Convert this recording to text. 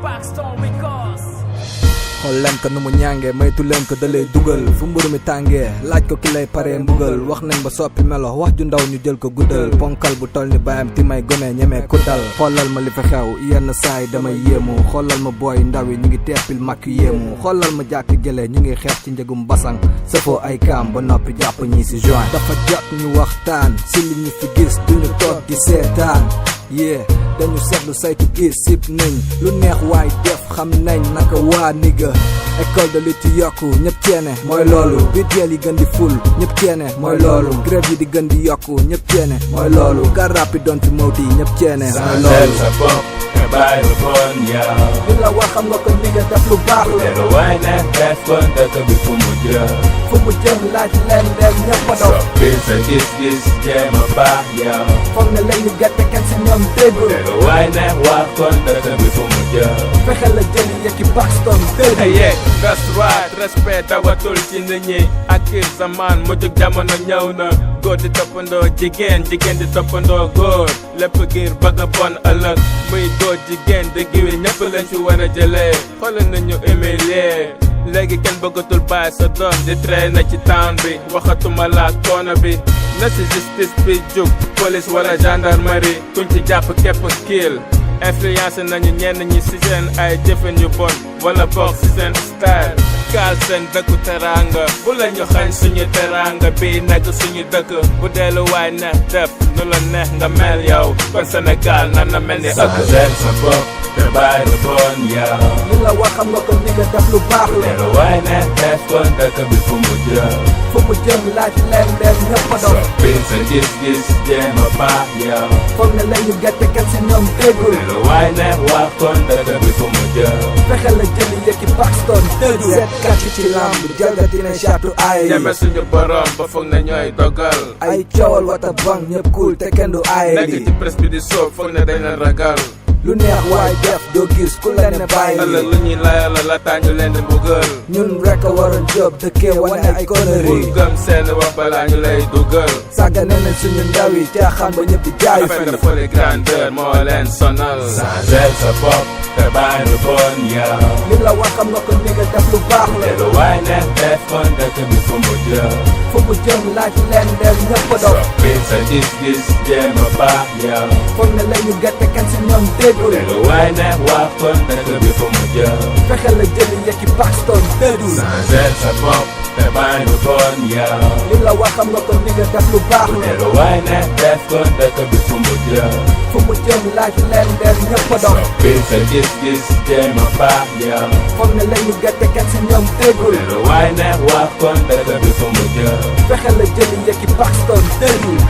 Paxton Records. xool leen ko nu mu ñàngee maytu leen ko da lay dugal fu mburu mi tàngee laaj ko ki lay paree mbugal wax nañ ba soppi melo wax ju ndaw ñu jël ko guddal ponkal bu toll ni baayam ti may gone ñemee ku dal xoolal ma li fi xew yenn saay damay yéemu xoolal ma booy ndaw yi ñu ngi teppil makk yéemu xoolal ma jàkk jëlee ñu ngi xeex ci njëgum basang safoo ay kaam ba noppi jàpp ñii si juin dafa jot ñu waxtaan si li ñu fi gis duñu toog di seetaan dañu seetlu saytu gis sip nañ lu neex waay def xam nañ naka waa niga école de lutte yokku ñëpp ceene mooy loolu biteel yi gën di ful ñëpp ceene mooy loolu grève yi di gën di yokku ñëpp ceene mooy loolu car rapide doon fi mawti ñëpp ceene mooy loolu sa bopp nga bàyyi lu bon yow li la wax xam nga ko niga def lu baax la te lu waay ne def kon dëkk bi fu mu jëm laaj leen dem ñëpp a dox soppi sa gis-gis jéem a baax yow foog ne lañu gerte kenn si ñoom déggul te lu waay ne wax kon dëkk bi fu mu jëm fexe la jëli yekki Paxton déggul that's right respect dawatul ci nit ñi ak kiir zaman mujjug jamono ñëw na góor di toppandoo jigéen jigéen di toppandoo góor lépp ngir bëgg a bon ëllëg muy góor jigéen dëgg wi ñëpp lañ ci war a jëlee xoolal nañu humilier léegi kenn bëggatul bàyyi sa doom di traîner ci town bi waxatuma la koona bi na ci justice bi jug police wala gendarmerie kuñ ci jàpp képp kill influence nañu ñenn ñi ci seen ay jëfin yu bon wala bokk ci seen style kaal seen dëkku teranga bu la ñu xañ suñu teranga bi nekk suñu dëkk bu dellu waay neex def nu la neex nga mel yow kon Sénégal nan na mel ni ëkk sa bopp te bàyyi lu bon yow li la wax xam nga ko ni nga def lu baax la te lu waay neex def kon dëkk bi fu mu jëm laaj leen dem ñëpp a dox soppi sa gis-gis jéem a baax yow foog ne lañu gerte kenn si ñoom déggul te lu waay neex wax kon dëkk bi fu mu jëm fexe la jëli yekki Paxton déggul seetkat yi ci lamb jalgati ne caatu ay ñeme suñu borom ba foog ne ñooy dogal ay coowal wata bang ñëpp cool te kenn du ay nekk ci presse bi di soob foog ne dañ leen ragal lu neex waay def doo gis ku leen ne bàyyi ëllëg lu ñuy layal la tàñu leen di mbugal ñun rek a waroon job dëkkee wane ay conneries bul gëm seen wax balaa ñu lay dugal sàggane nañ suñu ndaw yi caaxaan ba ñëpp di jaayu affaire de folie grandeur moo leen sonal changer sa bopp te bàyyi lu bon yow li la wax xam nga ko ni nga def lu baax la te lu waay neex def kon dëkk bi fu mu jëm laaj leen dem ñëpp a dox soppi sa gis-gis jéem a baax yow foog ne lañu gerte kenn si ñoom déggul te lu waay neex wax kon dëkk bi fu mu jëm fexe la jëli yekki Paxton déggul changer sa bopp te bàyyi lu bon yow li la wax xam nga ko ni nga def lu baax la te lu waay neex def kon dëkk bi fu mu jëm laaj leen dem ñëpp a dox soppi sa gis-gis jéem a baax yow foog ne lañu gerte kenn si ñoom déggul te lu waay neex wax kon dëkk bi fu mu jëm fexe la jëli yekki Paxton déggul